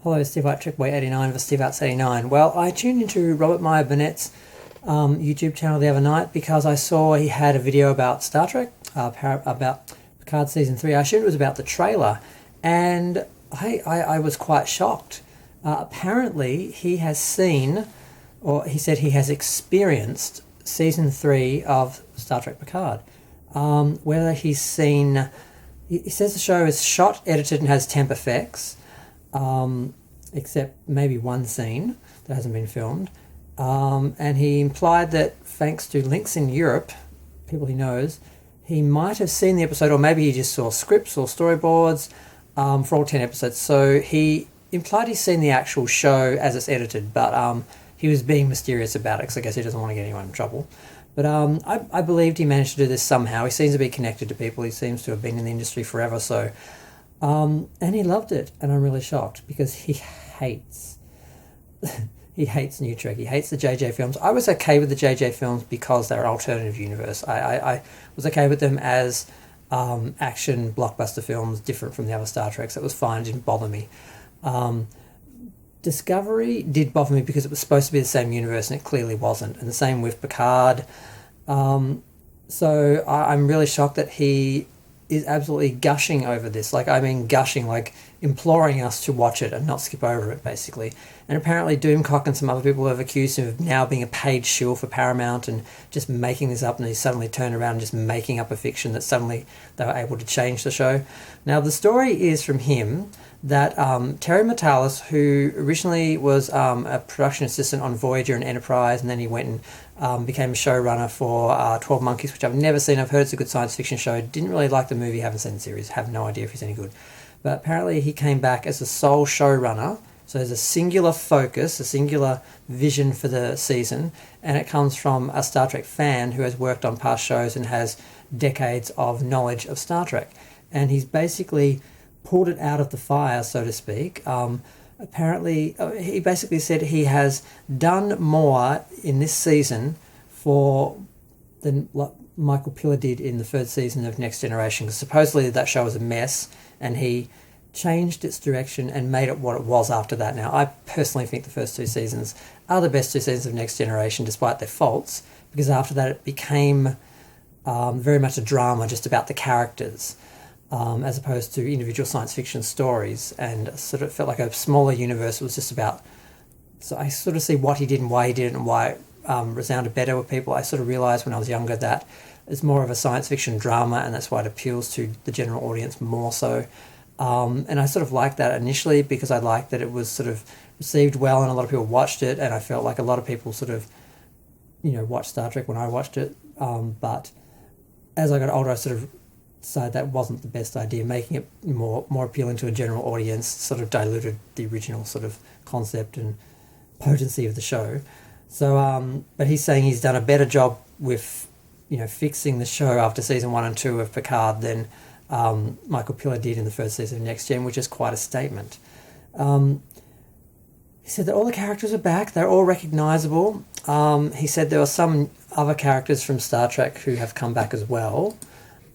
Hello, Steve White, Trickboy 89 for Steve Outs 89. Well, I tuned into Robert Meyer Burnett's YouTube channel the other night because I saw he had a video about Star Trek, about Picard Season 3. I assumed it was about the trailer, and I was quite shocked. Apparently, he has seen, or he said he has experienced Season 3 of Star Trek Picard. Whether he's seen... He says the show is shot, edited, and has temp effects. Except maybe one scene that hasn't been filmed. And he implied that thanks to links in Europe, people he knows, he might have seen the episode, or maybe he just saw scripts or storyboards for all 10 episodes. So he implied he's seen the actual show as it's edited, but he was being mysterious about it because I guess he doesn't want to get anyone in trouble. But I believed he managed to do this somehow. He seems to be connected to people. He seems to have been in the industry forever, so... and he loved it, and I'm really shocked because he hates New Trek. He hates the JJ films. I was okay with the JJ films because they're an alternative universe. I was okay with them as action blockbuster films, different from the other Star Treks. It was fine. It didn't bother me. Discovery did bother me because it was supposed to be the same universe, and it clearly wasn't. And the same with Picard. So I'm really shocked that he is absolutely gushing over this. Like, I mean gushing, like imploring us to watch it and not skip over it, basically. And apparently Doomcock and some other people have accused him of now being a paid shill for Paramount and just making this up, and he suddenly turned around and just making up a fiction that suddenly they were able to change the show. Now, the story is from him that Terry Matalas, who originally was a production assistant on Voyager and Enterprise, and then he went and became a showrunner for 12 Monkeys, which I've never seen. I've heard it's a good science fiction show. Didn't really like the movie, haven't seen the series, have no idea if he's any good. But apparently he came back as the sole showrunner, so there's a singular focus, a singular vision for the season, and it comes from a Star Trek fan who has worked on past shows and has decades of knowledge of Star Trek. And he's basically pulled it out of the fire, so to speak. Apparently, he basically said he has done more in this season than what Michael Piller did in the third season of Next Generation, because supposedly that show was a mess, and he changed its direction and made it what it was after that. Now, I personally think the first two seasons are the best two seasons of Next Generation, despite their faults, because after that it became very much a drama just about the characters, as opposed to individual science fiction stories, and sort of felt like a smaller universe. It was just about... So I sort of see what he did and why he did it and why it resounded better with people. I sort of realised when I was younger that it's more of a science fiction drama, and that's why it appeals to the general audience more so. And I sort of liked that initially because I liked that it was sort of received well and a lot of people watched it, and I felt like a lot of people sort of, watched Star Trek when I watched it. But as I got older, I sort of decided that wasn't the best idea. Making it more appealing to a general audience sort of diluted the original sort of concept and potency of the show. So, but he's saying he's done a better job with, fixing the show after season 1 and 2 of Picard than Michael Piller did in the first season of Next Gen, which is quite a statement. He said that all the characters are back. They're all recognisable. He said there were some other characters from Star Trek who have come back as well.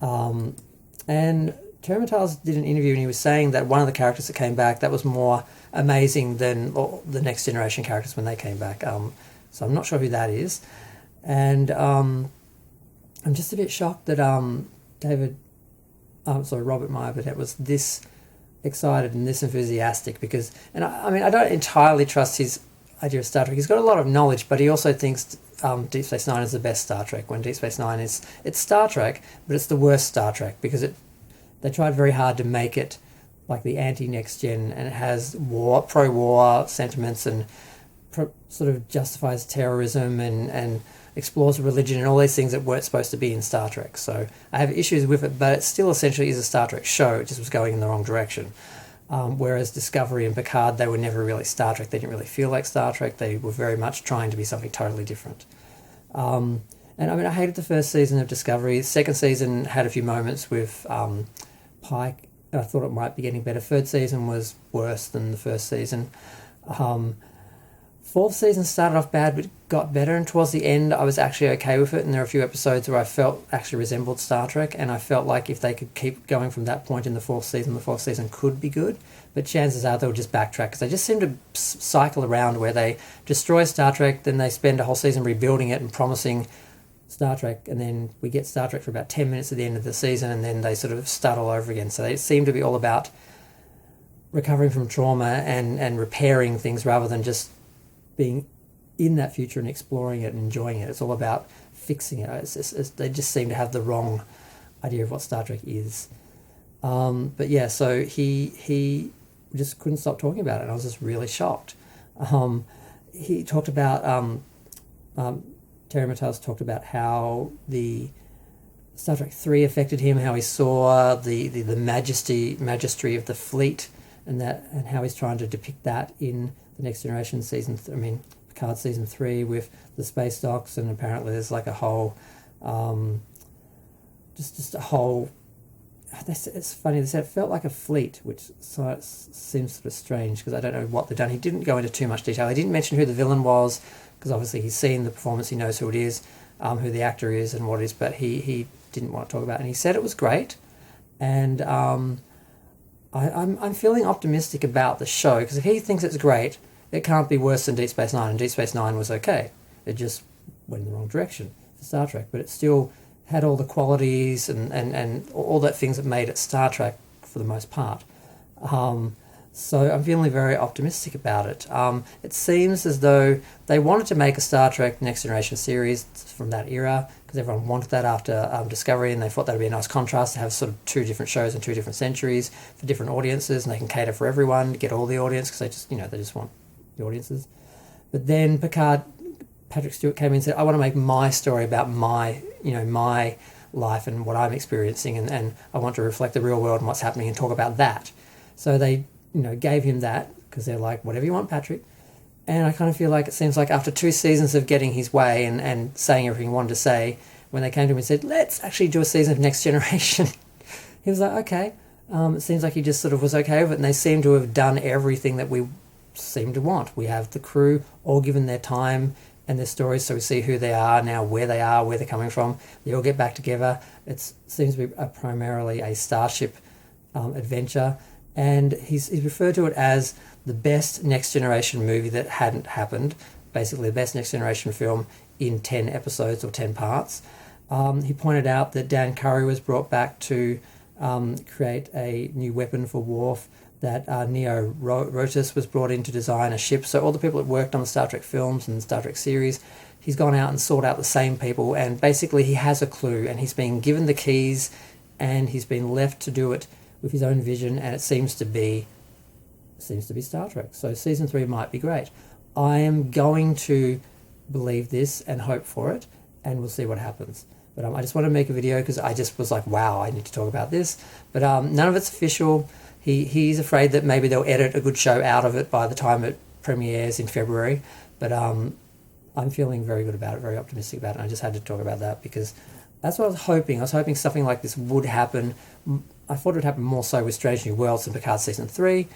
And Terry Matalas did an interview and he was saying that one of the characters that came back, that was more amazing than the Next Generation characters when they came back. So I'm not sure who that is. And I'm just a bit shocked that Robert Meyer Burnette was this excited and this enthusiastic because... And I don't entirely trust his idea of Star Trek. He's got a lot of knowledge, but he also thinks Deep Space Nine is the best Star Trek, when Deep Space Nine it's Star Trek, but it's the worst Star Trek because they tried very hard to make it like the anti-Next Gen, and it has pro-war sentiments and sort of justifies terrorism and explores religion and all these things that weren't supposed to be in Star Trek. So I have issues with it, but it still essentially is a Star Trek show. It just was going in the wrong direction. Whereas Discovery and Picard, they were never really Star Trek. They didn't really feel like Star Trek. They were very much trying to be something totally different. And I hated the first season of Discovery. The second season had a few moments with Pike, and I thought it might be getting better. Third season was worse than the first season. Fourth season started off bad but got better, and towards the end I was actually okay with it, and there are a few episodes where I felt actually resembled Star Trek, and I felt like if they could keep going from that point in the fourth season could be good, but chances are they'll just backtrack because they just seem to cycle around where they destroy Star Trek, then they spend a whole season rebuilding it and promising Star Trek, and then we get Star Trek for about 10 minutes at the end of the season, and then they sort of start all over again. So they seem to be all about recovering from trauma and repairing things rather than just being in that future and exploring it and enjoying it. It's all about fixing it. They just seem to have the wrong idea of what Star Trek is. But yeah, so he just couldn't stop talking about it, and I was just really shocked. He talked about, Terry Matalas talked about how the Star Trek 3 affected him, how he saw the majesty of the fleet, and how he's trying to depict that in the Next Generation Picard season 3 with the space docks, and apparently there's like a whole, just a whole. It's funny. They said it felt like a fleet, which seems sort of strange because I don't know what they've done. He didn't go into too much detail. He didn't mention who the villain was because obviously he's seen the performance. He knows who it is, who the actor is, and what it is. But he didn't want to talk about it. And he said it was great, and I'm feeling optimistic about the show because if he thinks it's great, it can't be worse than Deep Space Nine, and Deep Space Nine was okay. It just went in the wrong direction for Star Trek, but it still had all the qualities and all that things that made it Star Trek for the most part. So I'm feeling very optimistic about it. It seems as though they wanted to make a Star Trek Next Generation series from that era because everyone wanted that after Discovery, and they thought that would be a nice contrast to have sort of two different shows in two different centuries for different audiences, and they can cater for everyone, get all the audience because they just want the audiences. But then Patrick Stewart came in and said, I want to make my story about my life and what I'm experiencing, and I want to reflect the real world and what's happening and talk about that. So they gave him that because they're like, whatever you want, Patrick. And I kind of feel like it seems like after 2 seasons of getting his way and saying everything he wanted to say, when they came to him and said, let's actually do a season of Next Generation, he was like, okay. It seems like he just sort of was okay with it, and they seem to have done everything that we seem to want. We have the crew all given their time and their stories, so we see who they are now, where they are, where they're coming from. They all get back together. It seems to be primarily a starship adventure, and he's referred to it as the best Next Generation movie that hadn't happened, basically the best Next Generation film in 10 episodes or 10 parts. He pointed out that Dan Curry was brought back to create a new weapon for Worf, that Neo Rotis was brought in to design a ship. So all the people that worked on the Star Trek films and the Star Trek series, he's gone out and sought out the same people, and basically he has a clue, and he's been given the keys, and he's been left to do it with his own vision, and it seems to be Star Trek. So season 3 might be great. I am going to believe this and hope for it, and we'll see what happens. But I just want to make a video because I just was like, wow, I need to talk about this. But none of it's official. He's afraid that maybe they'll edit a good show out of it by the time it premieres in February. But I'm feeling very good about it, very optimistic about it. And I just had to talk about that because that's what I was hoping. I was hoping something like this would happen. I thought it would happen more so with Strange New Worlds than Picard Season 3.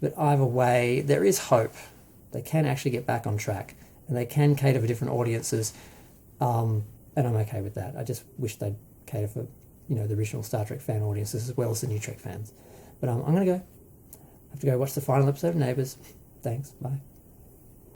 But either way, there is hope. They can actually get back on track. And they can cater for different audiences. And I'm okay with that. I just wish they'd cater for, the original Star Trek fan audiences as well as the new Trek fans. But I'm going to go. I have to go watch the final episode of Neighbours. Thanks. Bye.